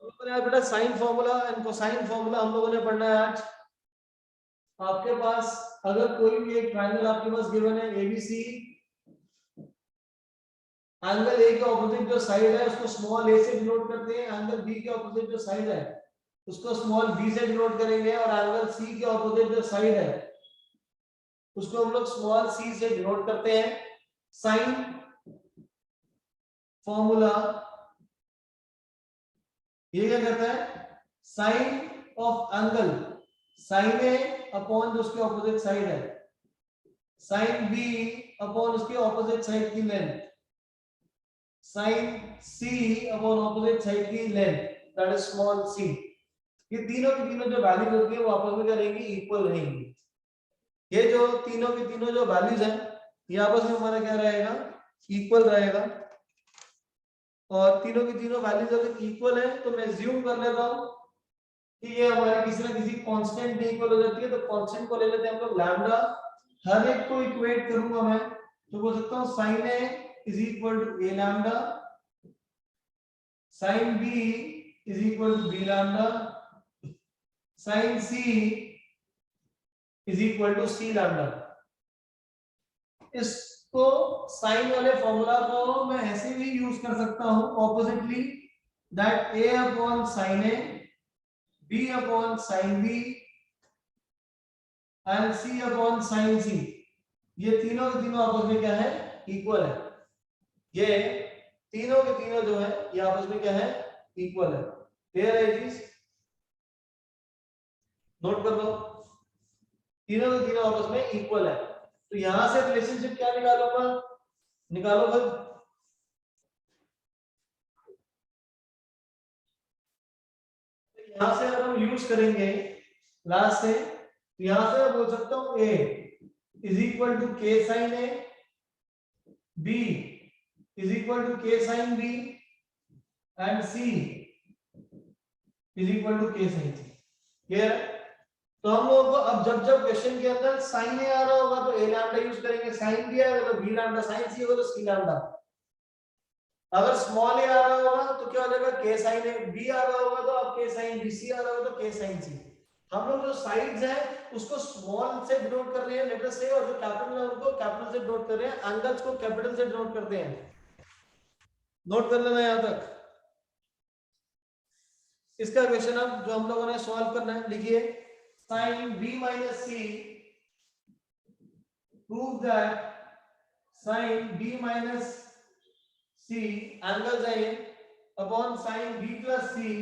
बेटा sine formula and cosine formula हम लोगों ने पढ़ना है आज। आपके पास अगर कोई भी एक ट्रायंगल आपके पास गिवन है एबीसी, एंगल ए के ऑपोजिट जो साइड है उसको स्मॉल ए से डिनोट करते हैं, एंगल बी के ऑपोजिट जो साइड है उसको स्मॉल बी से डिनोट करेंगे, और एंगल सी के ऑपोजिट जो साइड है उसको हम लोग स्मॉल सी से डिनोट करते हैं। साइन फॉर्मूला ये क्या कहता है, sine of angle sine A upon जो उसके ऑपोजिट साइड है, साइन बी अपॉन उसके ऑपोजिट साइड की length, sine C upon opposite side की length, that is small C. ये तीनों की तीनों जो वैल्यूज होती है वो आपस में क्या रहेंगी, इक्वल रहेंगी। ये जो तीनों की तीनों जो वैल्यूज हैं ये आपस में हमारा क्या रहेगा, इक्वल रहेगा। और तीनों की तीनों वैल्यूज अगर इक्वल है तो मैं अज्यूम कर लेता हूं कि ये हमारी किसी ना किसी कांस्टेंट भी इक्वल हो जाती है। तो कांस्टेंट को ले लेते हैं हम लोग लैम्डा, हर एक को इक्वेट करूंगा मैं तो बोल सकता हूं sin a is equal to a lambda, sin b is equal to b lambda, sin c is equal to c lambda. इसको साइन वाले फॉर्मूला को मैं ऐसे भी यूज कर सकता हूं oppositely, that a upon sin a, b upon sin b and c upon sin c। ये तीनों के तीनों आपस में क्या है, इक्वल है। ये तीनों के तीनों जो है ये आपस में क्या है, इक्वल है। क्लियर है ये चीज, नोट कर लो, तीनों के तीनों आपस में इक्वल है। तो यहां से रिलेशनशिप क्या निकालूंगा, निकालो भाई। यहां से अगर हम यूज करेंगे लास्ट से, तो यहां से मैं बोल सकता हूं a is equal to k sine a, b is equal to k sine b and c is equal to k sine c। Clear है? तो हम लोगों को अब जब जब क्वेश्चन के अंदर साइन ए आ रहा होगा तो ए लैम्डा यूज करेंगे, साइन बी आएगा तो बी लैम्डा, साइन सी होगा तो सी लैम्डा। अगर स्मॉल ए आ रहा होगा तो क्या हो जाएगा, के साइन ए, बी आ रहा होगा तो अब के साइन बी, सी आ रहा होगा तो के साइन सी। हम लोग जो साइड्स हैं उसको स्मॉल से डिनोट कर रहे हैं लेटर से, और जो कैपिटल है उनको कैपिटल से डिनोट कर रहे हैं, एंगल्स को कैपिटल से डिनोट करते हैं। नोट कर लेना यहां तक। इसका क्वेश्चन अब जो हम लोगों ने सॉल्व करना है, लिखिए sine B minus C prove that sin b minus c angles है ये upon sin b plus c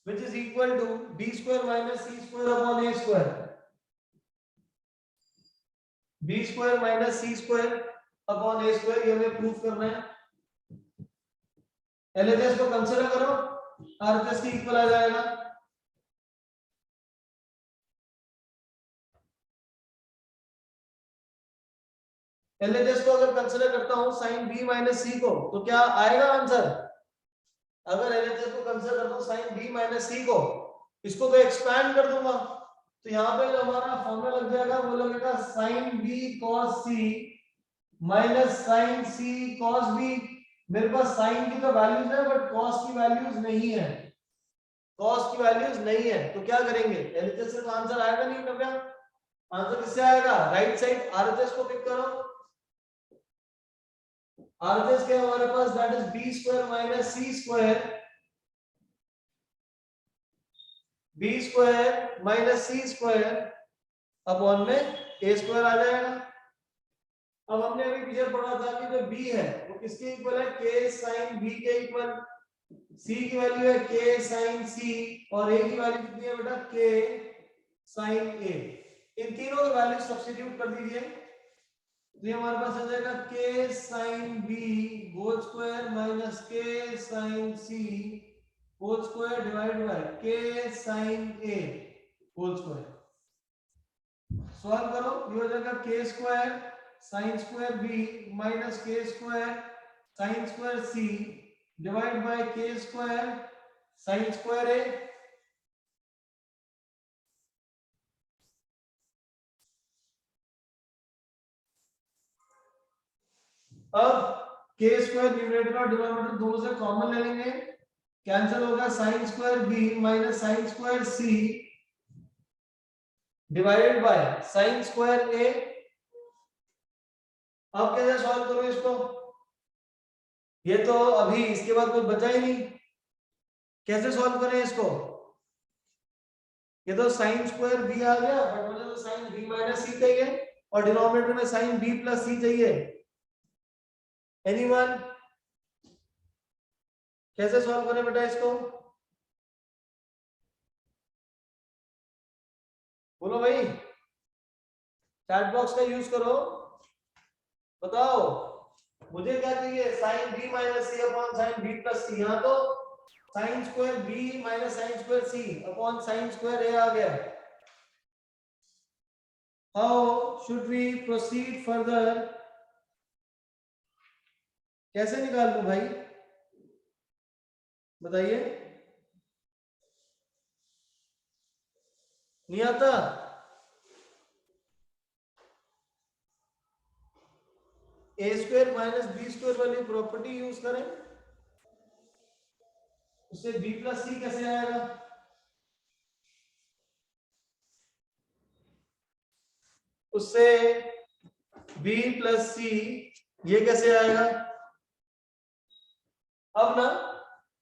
which is equal to b square minus c square upon a square, b square minus c square upon a square। ये हमें proof करना है। LHS को consider करो, RHS की equal आ जाएगा। LHS को अगर कंसीडर करता हूं sin b minus c को तो क्या आएगा आंसर। अगर LHS को कंसीडर करता हूं sin b minus c को, इसको तो एक्सपैंड कर दूंगा तो यहाँ पे जो हमारा फॉर्मूला लग जाएगा वो लगेगा sin b cos c minus sin c cos b। मेरे पास sin की तो वैल्यूज है बट cos की वैल्यूज नहीं है, cos की वैल्यूज नहीं है। तो क्या करेंगे, LHS से तो आंसर आएगा नहीं नव्या। आंसर किससे आएगा, राइट साइड RHS को पिक करो। RHS के हमारे पास that is b square minus c स्क्वायर, b square minus c square upon में a स्क्वायर आ जाएगा। अब हमने अभी पीछे पढ़ा था कि जो b है वो किसके इक्वल है, k sin b के इक्वल। c की वैल्यू है k sin c और a की वैल्यू कितनी है बेटा, k sin a। इन तीनों की वैल्यू सब्स्टिट्यूट कर दीजिए तो ये हमारे पास आ जाएगा k sin b whole square minus k sin c whole square divide by k sin a whole square. Solve करो, ये हो जाएगा k square sin square b minus k square sin square c divide by k square sin square a। अब k square numerator और denominator दोनों से common ले लेंगे कैंसिल होगा sine square B minus sine square C divided by sine square A. अब कैसे solve करो इसको? ये तो अभी इसके बाद कुछ बचा ही नहीं, कैसे सॉल्व करें इसको? ये तो साइन स्क्वायर बी आ गया, बट मुझे तो साइन बी माइनस सी चाहिए और डिनोमिनेटर में साइन बी प्लस सी चाहिए। एनीवन? कैसे सॉल्व करें बेटा इसको? बोलो भाई, चैट बॉक्स का यूज करो, बताओ मुझे क्या चाहिए? Sine B minus C upon sine B plus C. यहाँ तो sine square B minus sine square C upon sine square A आ गया। How should we proceed further? कैसे निकाल लूं भाई, बताइए? नहीं आता? A square minus B square वाली प्रॉपर्टी यूज करें, उससे बी प्लस सी कैसे आएगा? उससे बी प्लस सी ये कैसे आएगा? अब ना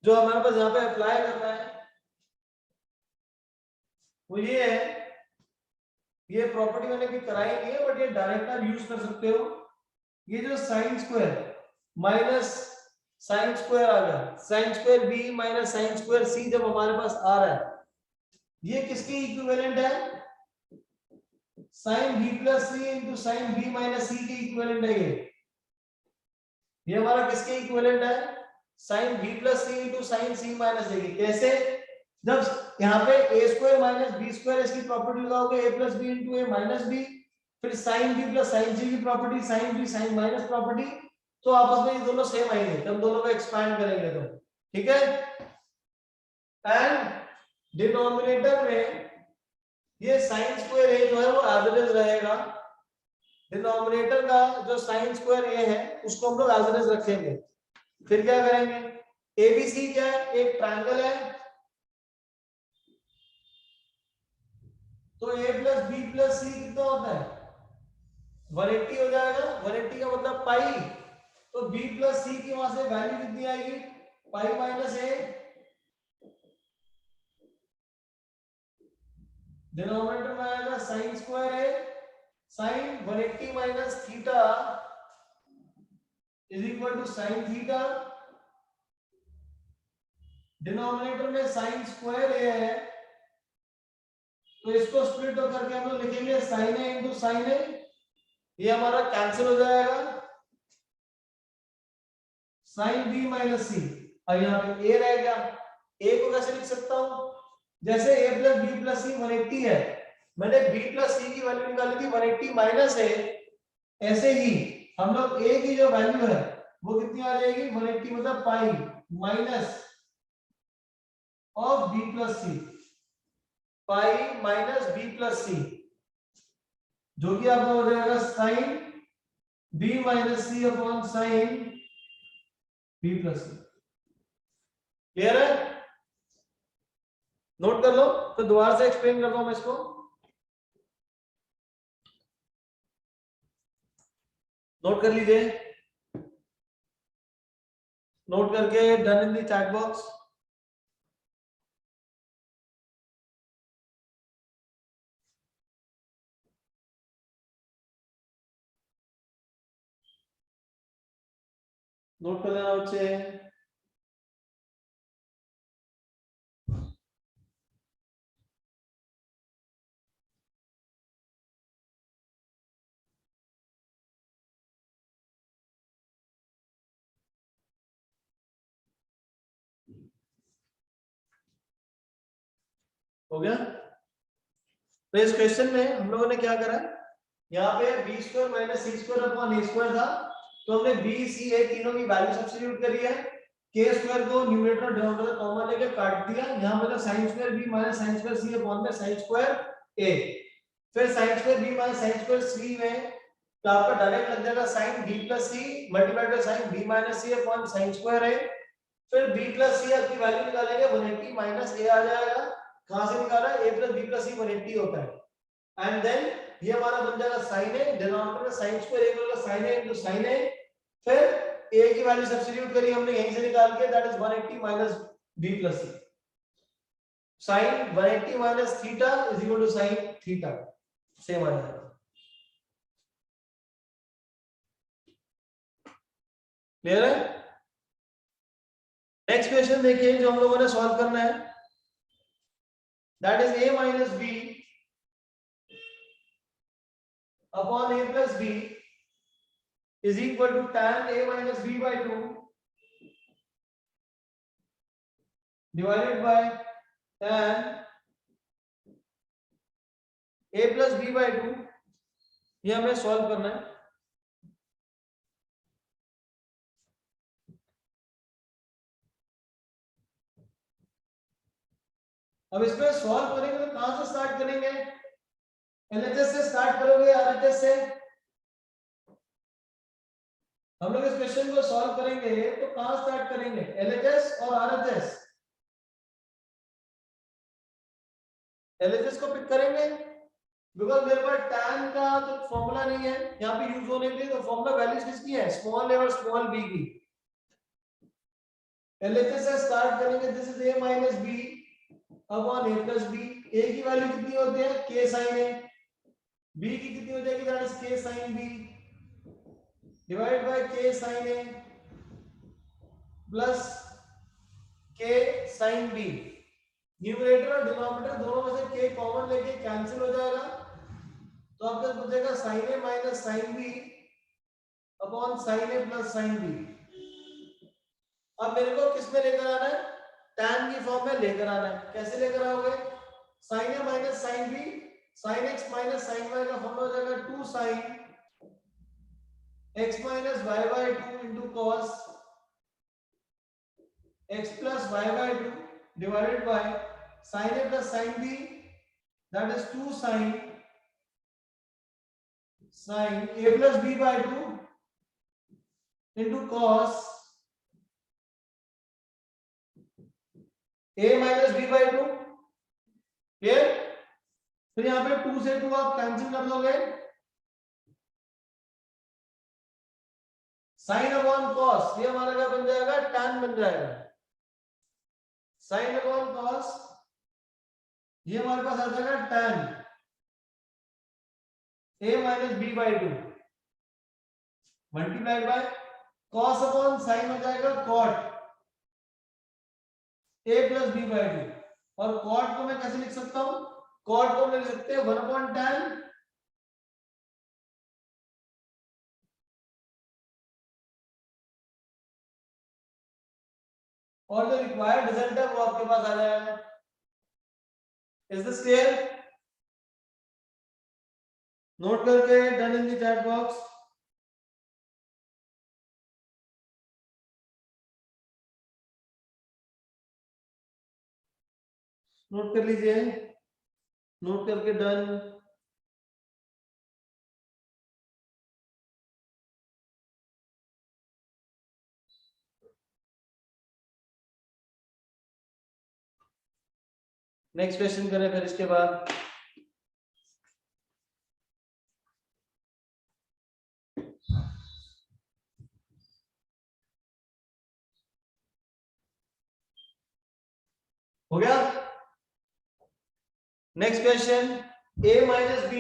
जो हमारे पास यहाँ पे अप्लाई करना है वो ये है, ये प्रॉपर्टी मैंने भी कराई नहीं है बट ये डायरेक्ट आप यूज कर सकते हो। ये जो sine square minus sine square आ गया, sine square B minus sine square C जब हमारे पास आ रहा है, ये किसके इक्विवेलेंट है? Sine B plus C into sine B minus C के इक्विवेलेंट है ये हमारा किसके इक्विवेलेंट है? Sine B plus C into sine C minus C. कैसे? जब यहाँ पे A square minus B square इसकी प्रॉपर्टी लगाओगे A plus B into A minus B, फिर sine B plus sine C की property sine B sine minus property, तो आपस में ये दोनों सेम आएंगे जब दोनों को एक्सपैंड करेंगे तो, ठीक है? एंड डिनोमिनेटर में ये साइन स्क्वायर ए जो है वो एज इट इज रहेगा, डिनोमिनेटर का जो साइन स्क्वायर ए है उसको हम लोग एज इट इज रखेंगे। फिर क्या करेंगे? एबीसी क्या है? एक ट्रायंगल है, तो a प्लस बी प्लस सी कितना होता है? 180 हो जाएगा। 180 का मतलब पाई, तो b प्लस सी की वहां से वैल्यू कितनी आएगी? पाई माइनस ए, डिनोमिनेटर में आएगा sine square A, sine 180 minus theta is equal to sine theta. Denominator में साइन स्क्वायर ए है तो इसको स्प्लिट करके हम लोग लिखेंगे sine A into sine A, ये हमारा कैंसिल हो जाएगा, साइन बी माइनस सी। और यहाँ पे ए रह गया, ए को कैसे लिख सकता हूं? जैसे a प्लस बी प्लस सी 180 है, मैंने b प्लस सी की वैल्यू निकाली थी 180 माइनस है, ऐसे ही हम लोग a की जो वैल्यू है वो कितनी आ जाएगी? 180 मतलब pi minus of b plus C, pi minus b plus C, जो कि आपका हो जाएगा sine b minus C upon sine b plus C. Clear है? नोट कर लो, तो दोबारा से एक्सप्लेन करता हूं मैं इसको। नोट कर लीजिए, नोट करके done in the chat box. Note कर लेना बच्चे। हो गया? तो इस क्वेश्चन में हम लोगों ने क्या करा, यहाँ पे बी स्क्वायर माइनस सी स्क्वायर अपॉन ए स्क्वायर था, तो हमने बी सी ए तीनों की वैल्यू सब्स्टिट्यूट करी है, के स्क्वायर को न्यूमरेटर और डिनोमिनेटर कॉमन लेके काट दिया, यहाँ पे sin square B minus sin square C upon में sin स्क्वायर ए, फिर sin square B minus sin square C में तो आपका डायरेक्ट लग जाएगा sin b plus C multiplied by sin b minus C upon sin square A, फिर b plus सी की value निकालेंगे 180 माइनस a आ जाएगा। कहां से निकाला? a plus b plus c 180 होता है। एंड देन ये हमारा बन जाएगा sin a, डिनोमिनेटर में sin स्क्वायर a होगा sin a into sin a, फिर a की वैल्यू सब्स्टिट्यूट करी हमने यहीं से निकाल के, that is 180 minus b plus c। sin 180 minus theta is equal to sin theta, same आ जाएगा। क्लियर है? नेक्स्ट क्वेश्चन देखिए जो हम लोगों ने सॉल्व करना है, that is a minus b upon a plus b is equal to tan a minus b by 2 divided by tan a plus b by 2। ये हमें सॉल्व करना है। अब इसमें सॉल्व करेंगे तो कहां से स्टार्ट करेंगे? एलएचएस से स्टार्ट करोगे, आरएचएस से? हम लोग इस क्वेश्चन को सॉल्व करेंगे तो कहां स्टार्ट करेंगे? एलएचएस और आरएचएस? एलएचएस को पिक करेंगे बिकॉज मेरे पास tan का तो फॉर्मूला नहीं है यहाँ पे यूज होने के लिए, तो फॉर्मूला वैल्यूज किसकी है? स्मॉल a और स्मॉल b की। एलएचएस से स्टार्ट करेंगे, this is a minus b upon a plus b। a की वैल्यू कितनी होती है? k sin a। b की कितनी हो जाएगी? That is k sin b divide by k sin a plus k sin b। Numerator और डिनोमिनेटर दोनों में से k कॉमन लेके कैंसिल हो जाएगा, तो आपके पास बचेगा sin a minus sin b upon sin a plus sin b। अब मेरे को किस में लेकर आना है? tan की फॉर्म में लेकर आना है। कैसे लेकर आओगे? sin a minus sin b, sin x minus sin y का फॉर्मूला हो जाएगा 2 sin x minus y by 2 into cos x plus y by 2 divided by sin a plus sin b, that is 2 sin a plus b by 2 into cos a minus b by 2। Clear? फिर यहाँ पे 2 से 2 आप cancel कर दोगे, sin upon cos ये हमारा क्या बन जाएगा? tan बन जाएगा। sin अपॉन cos ये हमारे पास आ जाएगा tan a minus b by 2 multiplied by cos upon sin हो जाएगा cot a plus b by 2। और cot को मैं कैसे लिख सकता हूं? cot को मैं लिख सकते हैं 1 अपॉन tan और जो रिक्वायर्ड रिजल्ट है वो आपके पास आ जाएगा। Is this clear? नोट करके done in the chat box. Note कर लीजिए, नोट करके डन। नेक्स्ट क्वेश्चन करें फिर इसके बाद। हो गया? Next question, a minus b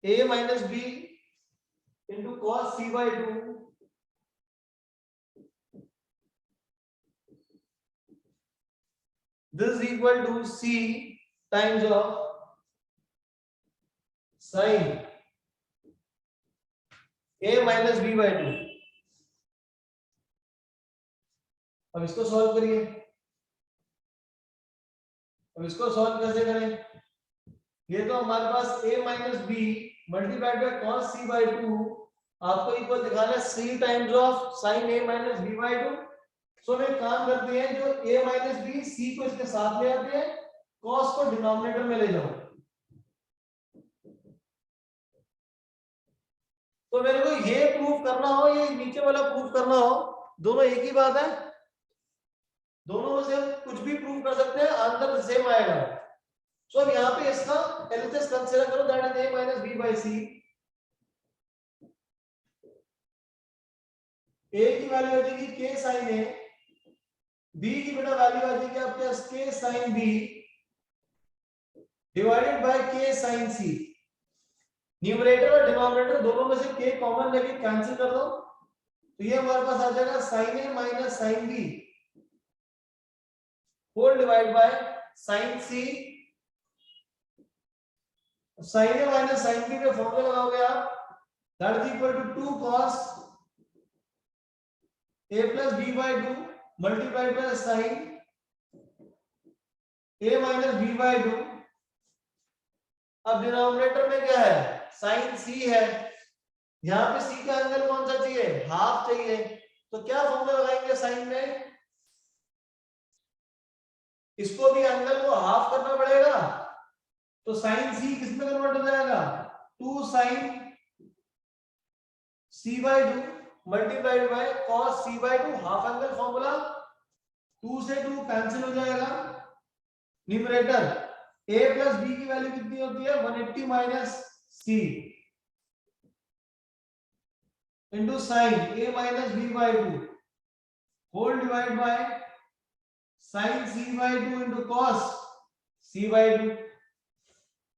a minus b into cos c by 2 this is equal to c times of sin a minus b by 2। अब इसको सॉल्व करिए। अब इसको सॉल्व कैसे करें? ये तो हमारे पास a minus B multiplied by cos c by 2 आपको इक्वल दिखाना है c times of sin a minus b by 2। सो हम एक काम करते हैं, जो a माइनस b c को इसके साथ ले आते हैं, cos को डिनोमिनेटर में ले जाओ। तो मेरे को ये प्रूफ करना हो, ये नीचे वाला प्रूफ करना हो, दोनों एक ही बात है, दोनों में से हम कुछ भी प्रूफ कर सकते हैं, आंसर सेम आएगा। सो अब यहाँ पे इसका एलएचएस कंसीडर करो, that is a minus b by c। a की वैल्यू आ जाएगी k sin a, b की बेटा वैल्यू आ जाएगी आपके पास k sin b divided by k sin c। Numerator और डिनोमिनेटर दोनों में से k कॉमन लेके कैंसिल कर दो, तो ये हमारे पास आ जाएगा sin a minus sin b whole divide by sin c। sin a minus sin b के फॉर्मूला लगाओगे आप, that is equal to 2 cos a plus b by 2 multiplied by sin a minus b by 2। अब denominator में क्या है, sin c है, यहाँ पे c का एंगल कौन सा चाहिए, हाफ चाहिए, तो क्या फॉर्मूला लगाएंगे sin में, इसको भी एंगल को हाफ करना पड़ेगा, तो sin c किस में कन्वर्ट हो जाएगा, 2 sin c by 2 multiplied by cos c by 2, half angle formula, 2 से 2 कैंसिल हो जाएगा, न्यूमरेटर a प्लस b की वैल्यू कितनी होती है, 180 minus c into sine a minus b by 2 whole divide by sine c by 2 into cos c by 2।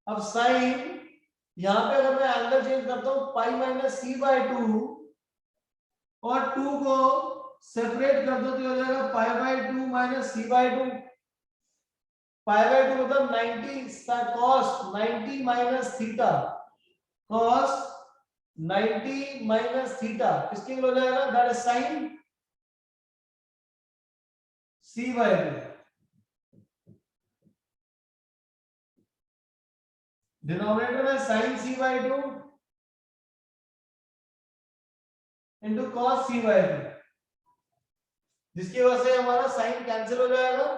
अब sign यहां पे अगर मैं एंगल चेंज करता हूं पाई माइनस c बाई 2 और 2 को सेपरेट कर दो तो हो जाएगा pi by 2 minus c by 2। Pi by 2 मतलब 90 cos 90 minus theta, cos 90 minus theta किसके हो जाएगा, that is sin c by 2। Denominator में sin c by 2 into cos c by 2, जिसकी वजह से हमारा साइन कैंसिल हो जाएगा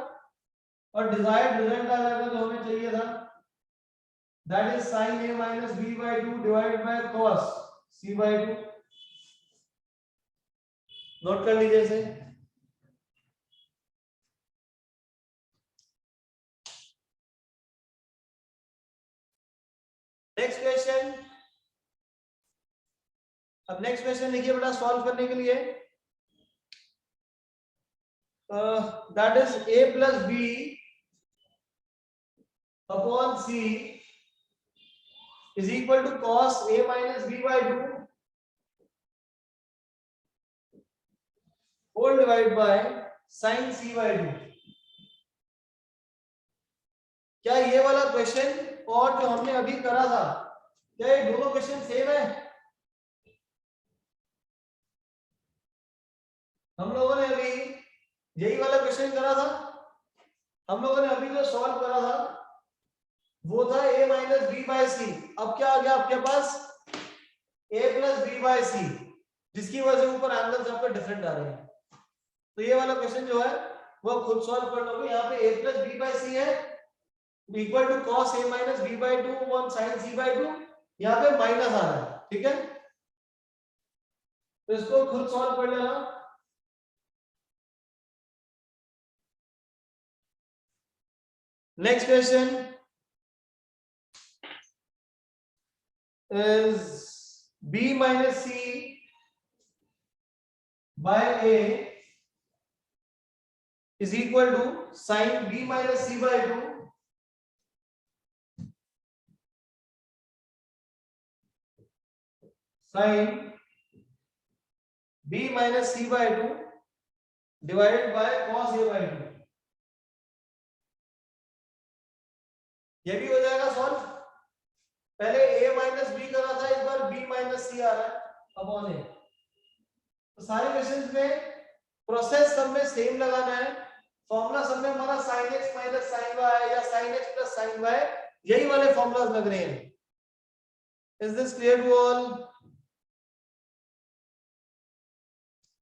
और डिजायर्ड रिजल्ट आ जाएगा जो हमें चाहिए था, that is sin a minus b by 2 divided by cos c by 2। Note कर लीजिए इसे। नेक्स्ट क्वेश्चन, अब नेक्स्ट क्वेश्चन लिखिए बेटा सॉल्व करने के लिए, that is a plus b upon c is equal to cos a minus b by 2 whole divide by sin c by 2। क्या ये वाला क्वेश्चन और जो हमने अभी करा था, क्या ये दोनों क्वेश्चन सेम है? हम लोगों ने अभी यही वाला क्वेश्चन करा था, हम लोगों ने अभी जो सॉल्व करा था वो था a माइनस बी बाई सी। अब क्या आ गया आपके पास, a प्लस बी बाई सी, जिसकी वजह से ऊपर एंगल्स आपके डिफरेंट आ रहे हैं। तो ये वाला क्वेश्चन जो है वो खुद सॉल्व कर लोगे। यहाँ पे a plus B by C है equal to cos a minus b by 2 upon sin c by 2, यहाँ पे माइनस आ रहा है, ठीक है, तो इसको खुद सॉल्व कर लेना। Next question is b minus c by a is equal to sin b minus c by 2 sin b minus c by 2 divided by cos a by 2। ये भी हो जाएगा सॉल्व। पहले a माइनस बी करा था, इस बार b माइनस सी आ रहा है अपॉन a। तो सारे क्वेश्चंस में प्रोसेस सब में सेम लगाना है, फॉर्मूला सब में हमारा sin x minus sin y या sin x plus sin y, यही वाले फॉर्मूलाज लग रहे हैं। Is this clear to all?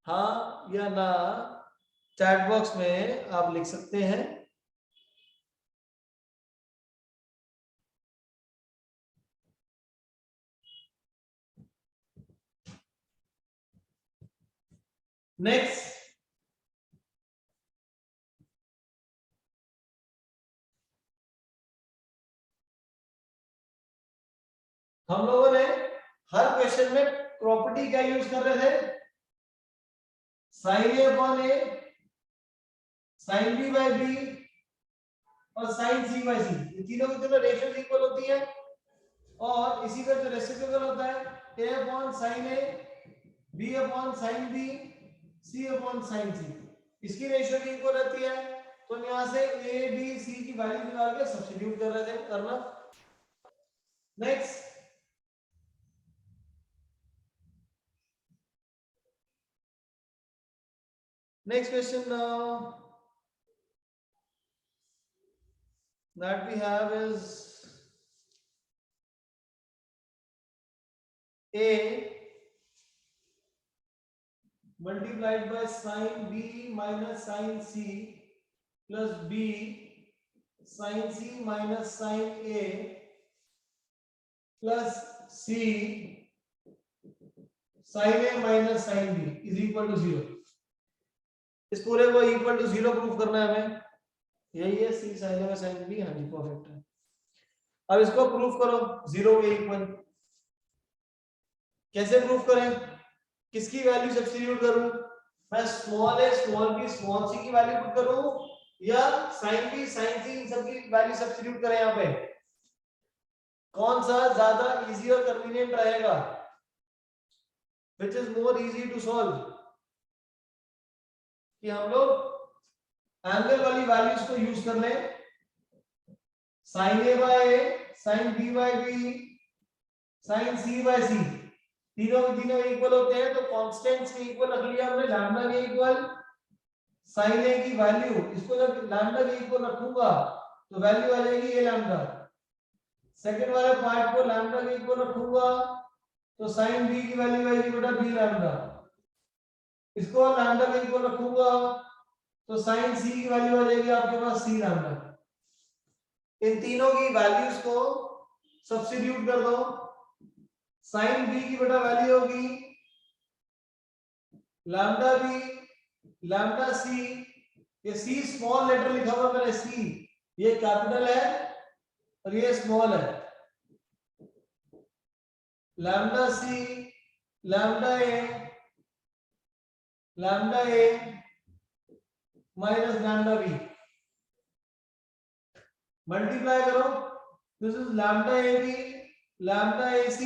हाँ या ना चैट बॉक्स में आप लिख सकते हैं। नेक्स्ट हम लोगों ने हर क्वेश्चन में प्रॉपर्टी क्या यूज कर रहे थे, sine A upon A, sine B by B और साइन सी बाय सी, ये तीनों की तीनों रेशियोज इक्वल होती है। और इसी का जो रेसिप्रोकल होता है a upon sine A, b upon sine B, c upon sine C, इसकी रेशियो भी इक्वल रहती है। तो यहां से a b c की वैल्यू निकाल के सब्स्टिट्यूट कर रहे थे करना। Next question now that we have is a multiplied by sin b minus sin c plus b sin c minus sin a plus c sin a minus sin b is equal to 0। इस पूरे को equal to 0 proof करना है हमें, यही है c sin a sin b। हाँ जी perfect है। अब इसको प्रूफ करो 0 के इक्वल। कैसे प्रूफ करें, किसकी वैल्यू सब्स्टिट्यूट करूं, मैं small a small b small c की वैल्यू पुट करूं या sin b sin c इन सब की वैल्यू सब्स्टिट्यूट करें। यहां पे कौन सा ज्यादा इजी और कन्वीनियंट रहेगा, which is more easy to solve, कि हम लोग एंगल वाली वैल्यूज को यूज कर लें, sin a by a, sin b by b, sin c by c, तीनों के तीनों इक्वल होते हैं तो कांस्टेंट्स के इक्वल रख लिया हमने। लैम्डा के इक्वल sin a की वैल्यू, इसको जब लैम्डा के इक्वल रखूंगा तो वैल्यू आ जाएगी a लैम्डा। सेकंड वाले पार्ट को लैम्डा के इक्वल रखूंगा तो sin b की वैल्यू आएगी बेटा b लैम्डा। इसको लैम्डा के इक्वल रखूंगा तो sin c की वैल्यू आ जाएगी आपके पास c लैम्डा। इन तीनों की वैल्यूज को सब्स्टिट्यूट कर दो। sin b की बेटा वैल्यू होगी लैम्डा b लैम्डा c, ये c स्मॉल लेटर लिखा हुआ मैंने c, ये कैपिटल है और ये स्मॉल है। Lambda c lambda a minus lambda b, multiply करो, this is lambda ab lambda ac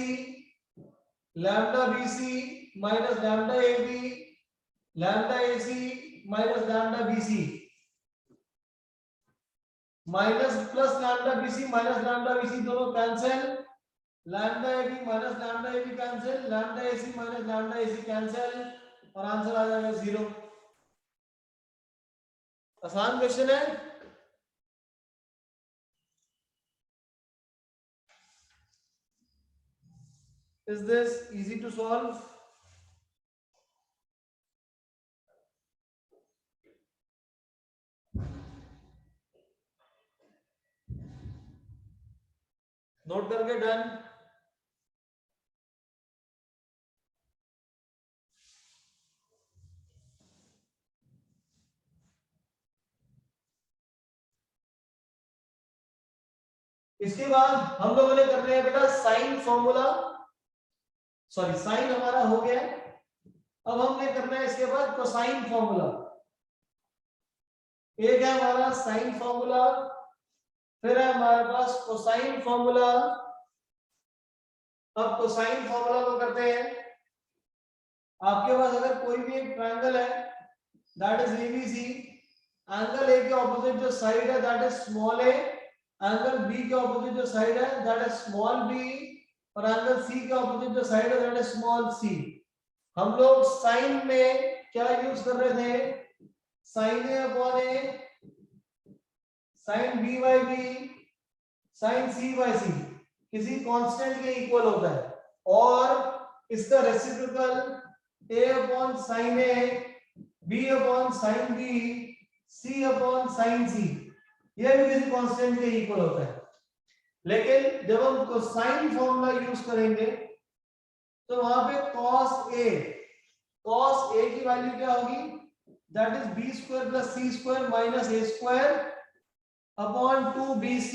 lambda bc minus lambda ab lambda ac minus lambda bc minus plus lambda bc minus lambda bc दोनों cancel, lambda ab minus lambda ab cancel, lambda ac minus lambda ac cancel और answer आ जाएगा 0। आसान question है। Is this easy to solve? Note करके done. इसके बाद हम लोगों ने करने हैं बेटा साइन फॉर्मूला, सॉरी साइन हमारा हो गया। अब हमने करना है इसके बाद कोसाइन फॉर्मूला। एक है हमारा साइन फॉर्मूला, फिर है हमारे पास कोसाइन फॉर्मूला। अब कोसाइन फॉर्मूला को करते हैं। आपके पास अगर कोई भी एक ट्रायंगल है that is ABC, angle A के ऑपोजिट जो साइड है that is small A, angle B के ऑपोजिट जो साइड है दैट इज स्मॉल बी, और एंगल सी के ऑपोजिट जो साइड है दैट इज स्मॉल सी। हम लोग साइन में क्या यूज कर रहे थे, sine A upon A, sine B by B, sine C by C किसी कांस्टेंट के इक्वल होता है, और इसका reciprocal A upon sine A, B upon sine B, C upon sine C, यह भी किसी कांस्टेंट के इक्वल होता है। लेकिन जब हम कोसाइन फॉर्मूला यूज करेंगे तो वहां पे cos A cos a की वैल्यू क्या होगी, that is b square plus c square minus a square upon 2bc।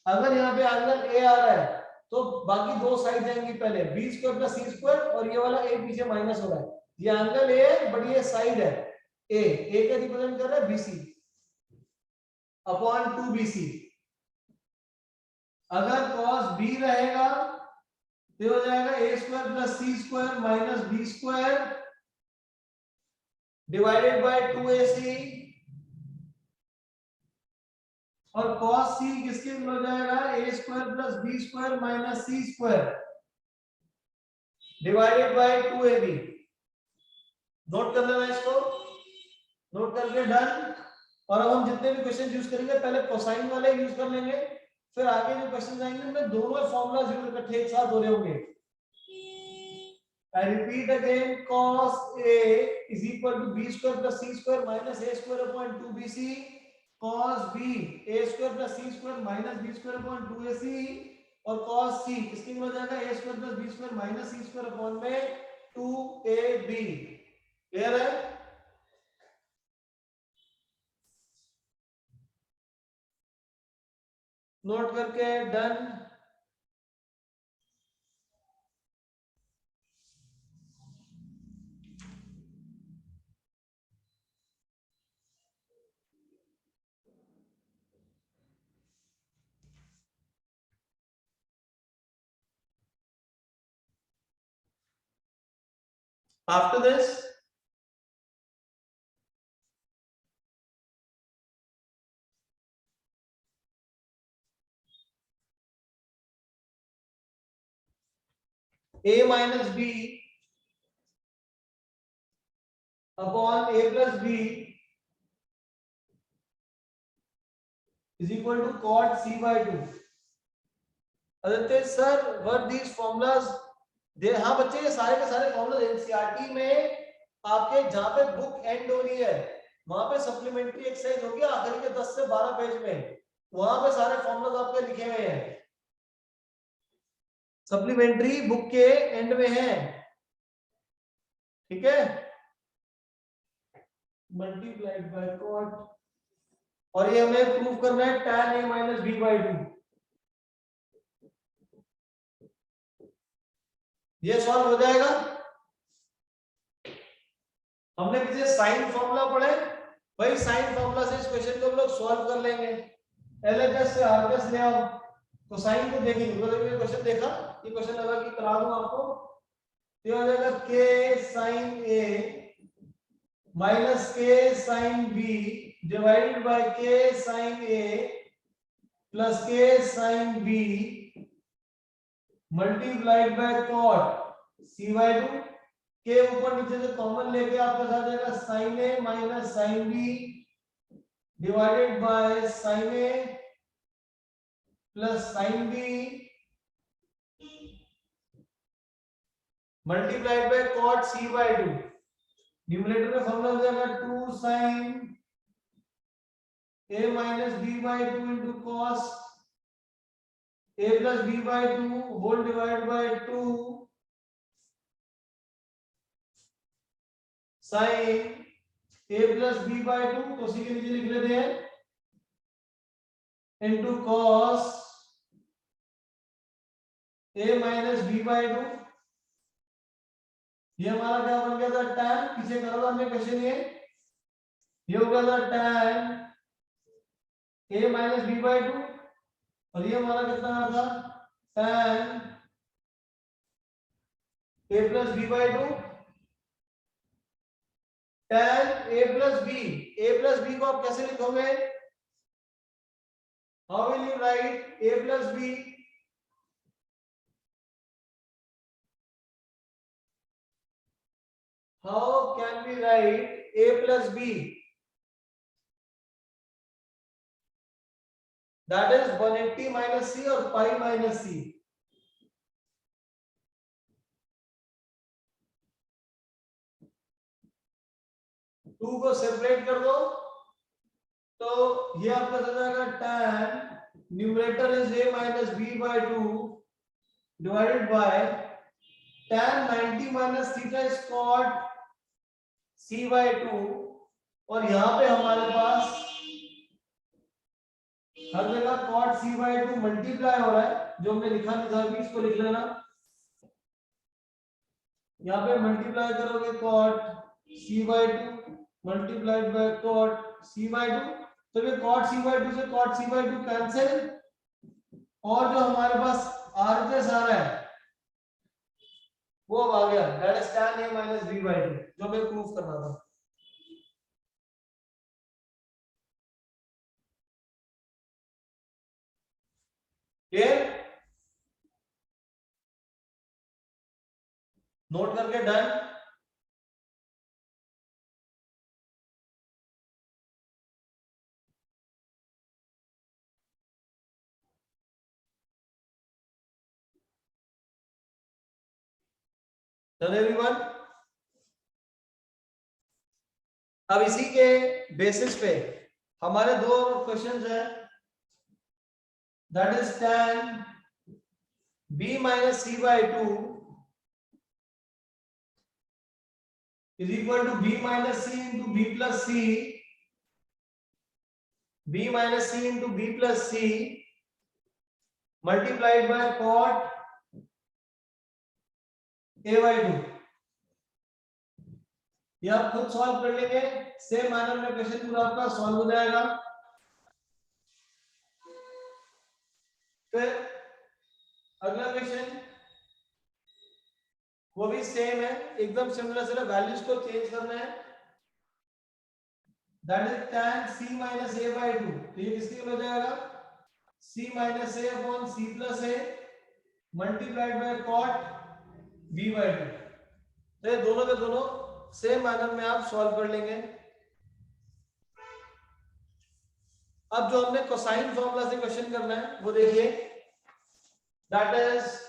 अगर यहाँ पे एंगल a आ रहा है तो बाकी दो साइड जाएंगी पहले, b square plus c square, और ये वाला a पीछे माइनस हो रहा है। ये एंगल a है बट ये साइड है a का रिप्रेजेंट कर रहा है bc अपॉन 2bc। अगर cos b रहेगा तो हो जाएगा a square plus c square minus b square divided bye 2ac, और cos c किसके हो जाएगा, a square plus b square minus c square divided by 2ab। Note कर लेना इसको, नोट करके डन। और अब हम जितने भी क्वेश्चन यूज करेंगे पहले कोसाइन वाले यूज कर लेंगे, फिर आगे जो क्वेश्चन आएंगे उनमें दोनों फार्मूला यूज इकट्ठे एक साथ हो रहे होंगे। I repeat again, cos A is equal to b square plus c square minus a square upon 2bc, cos B a square plus c square minus b square upon 2ac, और cos C किसके हो जाएगा a square plus b square minus c square upon में 2ab। Clear है? Note करके done. After this, a minus b upon a plus b is equal to cot c by 2। Aditya sir, what these formulas? दे हाँ बच्चे, ये सारे के सारे formula NCERT में आपके जहां पे बुक एंड हो रही है वहां पे सप्लीमेंट्री एक्सरसाइज होगी आखिरी के 10 से 12 पेज में, वहां पे सारे फॉर्मूलाज आपके लिखे हुए हैं, सप्लीमेंट्री बुक के एंड में है। ठीक है, मल्टीप्लाइड बाय कॉट, और ये हमें प्रूव करना है tan a minus b by 2। ये सॉल्व हो जाएगा। हमने पीछे साइन फॉर्मूला पढ़े, भाई साइन फॉर्मूला से इस क्वेश्चन को हम लोग सॉल्व कर लेंगे। एलएचएस से आरएचएस ले आओ, तो साइन को देखेंगे। मतलब ये क्वेश्चन देखा, ये क्वेश्चन लगा कि करा दूं आपको, तो हो जाएगा k sin a minus k sin b divided by k sin a plus k sin b multiplied by cot c by 2। के ऊपर नीचे से कॉमन लेके आपके साथ जाएगा sin a minus sin b divided by sin a plus sin b multiplied by cot c by 2। Numerator में formula हो जाएगा 2 sin a minus b by 2 into cos a plus b by 2 whole divided by 2 sin a plus b by 2, तो उसी के नीचे लिख लेते हैं into cos a minus b by 2। ये हमारा क्या बन गया था, tan, पीछे करो हमने क्वेश्चन ये हो गया था tan a minus b by 2, और ये हमारा कितना आ था tan a plus b by 2। tan a plus b को आप कैसे लिखोगे, how will you write a plus b? How can we write a plus b? That is 180 minus c और pi minus c। टू को separate कर दो तो ये आपका हो जाएगा tan numerator is a minus b by 2 divided by tan 90 minus theta is cot c/2 और यहाँ पे हमारे पास हर जगह cot c/2 मल्टीप्लाई हो रहा है, जो हमने लिखा नहीं था अभी, इसको लिख लेना। यहाँ पे मल्टीप्लाई करोगे cot c/2 multiplied by cot c/2, तो ये cot c/2 से cot c/2 कैंसिल, और जो हमारे पास आरएचएस आ रहा है वो अब आ गया, that is tan a minus b/2, जो हमें प्रूफ करना था। क्लियर? नोट करके डन। Done everyone. अब इसी के बेसिस पे हमारे दो क्वेश्चंस हैं, that is tan b minus c/2 is equal to b minus c into b plus c, b minus c into b plus c multiplied by cot a/2। ये आप खुद सॉल्व कर लेंगे, सेम मैनर में question पूरा आपका solve हो जाएगा। फिर अगला क्वेश्चन वो भी सेम है, एकदम सिमिलर, सिर्फ वैल्यूज को चेंज करना है। That is tan c minus a/2, तो ये किसके हो जाएगा, c minus a upon c plus a multiplied by cot b/2। तो ये दोनों के दोनों सेम मैनर में आप सॉल्व कर लेंगे। अब जो हमने कोसाइन फॉर्मूला से क्वेश्चन करना है वो देखिए, that is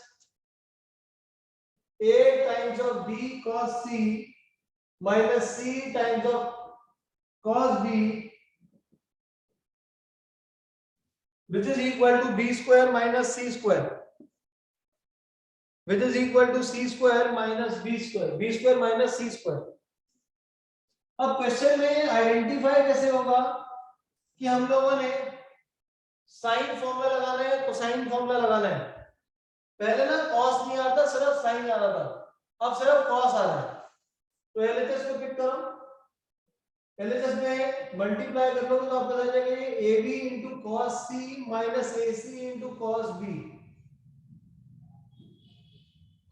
a times of b cos c minus c times of cos b which is equal to b square minus c square, which is equal to c square minus b square, b square minus c square। अब question में identify कैसे होगा कि हम लोगों ने sign formula लगाना है, कोसाइन फॉर्मूला लगाना है। पहले ना कॉस नहीं आता, सिर्फ साइन आ रहा था, अब सिर्फ कॉस आ रहा है। तो एलएचएस को पिक करो, एलएचएस में मल्टीप्लाई कर लोगे तो आपको पता चलेगा ये ab into cos c minus ac into cos b।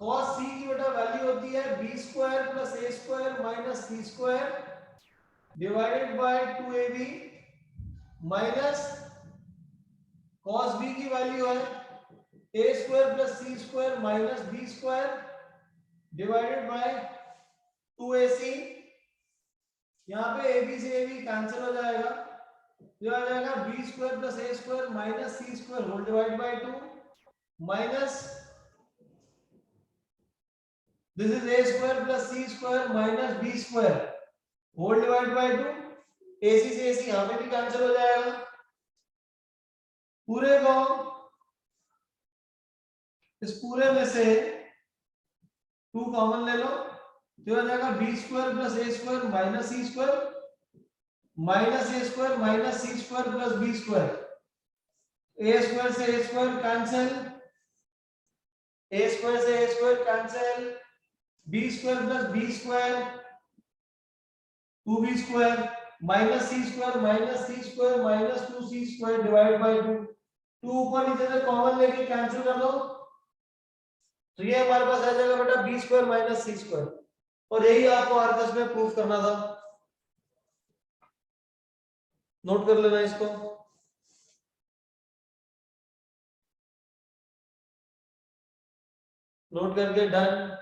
cos c की बेटा वैल्यू होती है b square plus a square minus c square divided by 2ab minus cos b की वैल्यू है a square plus c square minus b square divided bye 2ac। यहाँ पे ab से ab cancel हो जाएगा, ये आ जाएगा b square plus a square minus c square whole divide by 2 minus this is a square plus c square minus b square whole divide by 2। ac से ac यहाँ पे भी कैंसिल हो जाएगा, पूरे को इस पूरे में से 2 कॉमन ले लो, तो हो जाएगा b square plus a square minus c square minus a square minus c square plus b square. a square से a square cancel, a square से a square cancel, b square plus b square 2b square minus c square minus c square minus 2c square divide by 2। 2 ऊपर नीचे से common लेके cancel कर दो, तो ये हमारे पास आ जाएगा बेटा b square minus c square, और यही आपको आरएचएस में प्रूफ करना था। नोट कर लेना इसको। नोट करके डन।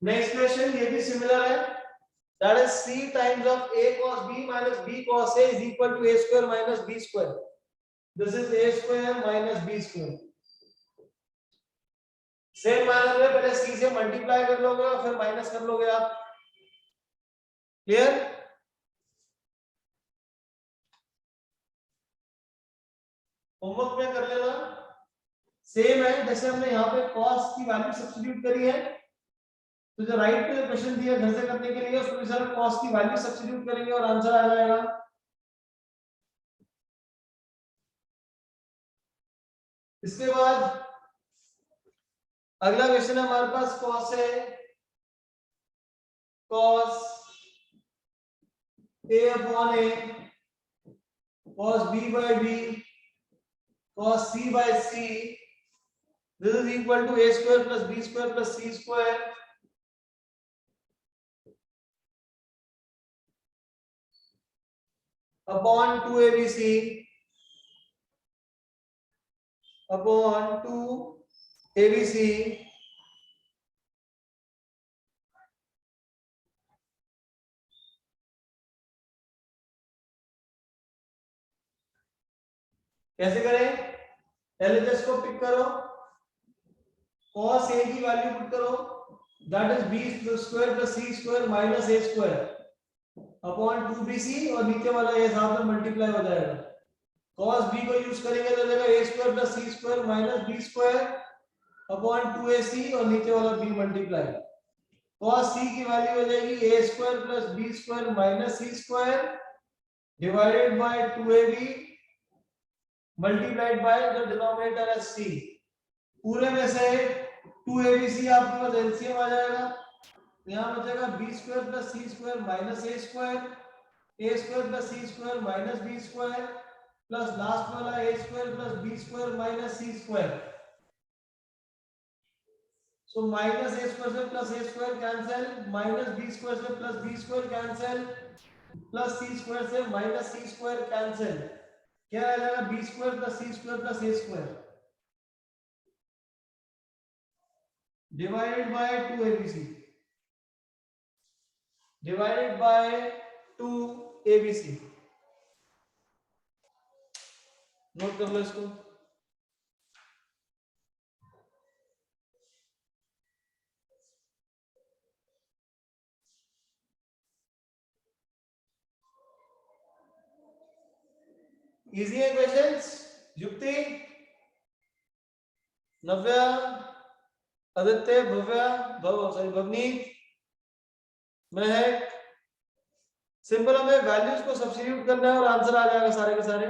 नेक्स्ट क्वेश्चन ये भी सिमिलर है, that is c times of a cos b minus b cos a is equal to a square minus b square. This is a square minus b square. Same manner में पहले c से multiply कर लोगे और फिर minus कर लोगे आप। क्लियर? होमवर्क में कर लेना। सेम है जैसे हमने यहाँ पे cos की वैल्यू सब्स्टिट्यूट करी है, तो जो राइट पे क्वेश्चन दिया घर से करने के लिए उसमें सर cos की वैल्यू सब्स्टिट्यूट करेंगे और आंसर आ जाएगा। इसके बाद अगला क्वेश्चन है हमारे पास cos है, cos a upon a, cos b by b, cos c by c, this is equal to a square plus b square plus c square upon 2abc upon 2abc कैसे करें? LHS को pick करो, cos a की value put करो, that is b square plus c square minus a square upon 2bc और नीचे वाला a साथ में मल्टीप्लाई हो जाएगा। cos b को यूज करेंगे तो देगा a square plus c square minus b square upon 2ac और नीचे वाला b मल्टीप्लाई। cos c की वैल्यू हो जाएगी a square plus b square minus c square divided by 2ab multiplied by the denominator as c। पूरे में से 2abc आपके पास एलसीएम आ जाएगा, यहाँ बचेगा b square plus c square minus a square plus c square minus b square plus last वाला a square plus b square minus c square. So minus a square से plus a square cancel, minus b square से plus b square cancel, plus c square से minus c square cancel, क्या आ जाएगा b square plus c square plus a square divided by 2abc divided by 2abc। Note कर लो इसको। Easy है questions. युक्ति, नव्या, आदित्य, भव्या, भवनीत, महक, simple हमें वैल्यूज को सब्स्टिट्यूट करना है और आंसर आ जाएगा सारे के सारे।